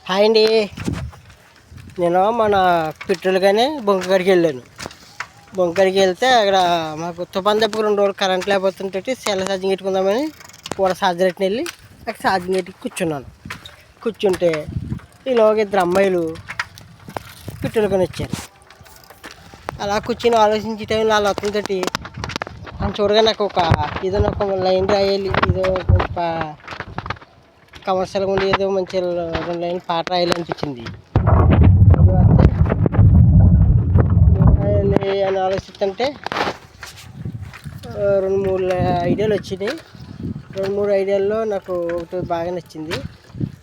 Hi అండి. నేను మన పెట్రోల్గానే బొంకడికి వెళ్ళాను. బొంకడికి వెళ్తే అక్కడ మాకు తుఫాన్ దెబ్బకు 2 రోజులు కరెంట్ లేకపోతుంటే సెల్ ఛార్జింగ్ పెట్టుకుందామని కూడా ఛార్జర్ పెట్టిన వెళ్ళి అక్కడ ఛార్జింగ్ పెట్టి కూర్చున్నాను. కూర్చుంటే ఈలోగా 2 అమ్మాయిలు పెట్రోల్గానే వచ్చారు. అలా కూర్చొని ఆలోచించే టైంలో వాళ్ళు వస్తుందటి అని చూడగా నాకు ఏదైనా ఒక లైన్ రాయాలి, ఏదో ఒక కమర్షియల్గా ఉండి ఏదో మంచి 2 లైన్లు పాట రాయాలి అనిపించింది. రాయాలి అని ఆలోచిస్తుంటే 2-3 ఐడియాలు వచ్చినాయి. 2-3 ఐడియాల్లో నాకు ఒకటి బాగా నచ్చింది.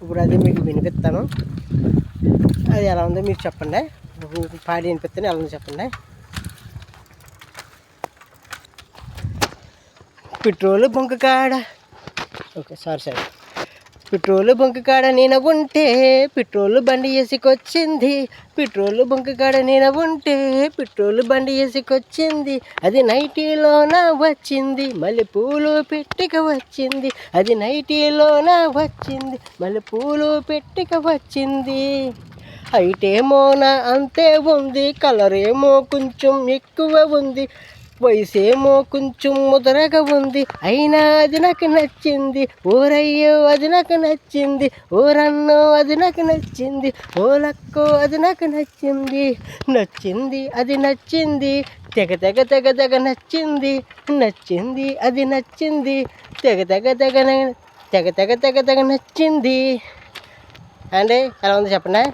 ఇప్పుడు అది మీకు వినిపిస్తాను. అది ఎలా ఉందో మీకు చెప్పండి. పాడి వినిపిస్తాను, ఎలా ఉందో చెప్పండి. పెట్రోల్ బంక్ కాడ ఓకే సారీ పెట్రోల్ బంక్ కాడ నేను ఉంటే పెట్రోల్ బండి వేసుకొచ్చింది. పెట్రోల్ బంక్ కాడ నేను ఉంటే పెట్రోల్ బండి వేసుకొచ్చింది. అది నైటీలోన వచ్చింది, మళ్ళీ పూలు పెట్టిక వచ్చింది. అది నైటీలోన వచ్చింది, మళ్ళీ పూలు పెట్టిక వచ్చింది. హైటేమోనా అంతే ఉంది, కలర్ ఏమో కొంచెం ఎక్కువ ఉంది, వయసేమో కొంచెం ముదరగా ఉంది. అయినా అది నాకు నచ్చింది. ఓరయ్యో అది నాకు నచ్చింది. ఓరన్నో అది నాకు నచ్చింది. ఓ లక్కో అది నాకు నచ్చింది. నచ్చింది అది నచ్చింది, తెగ తెగ తెగ తెగ నచ్చింది. నచ్చింది అది నచ్చింది, తెగ తెగ తెగ తెగ తెగ తెగ తెగ నచ్చింది. అండి ఎలా ఉంది చెప్పండి.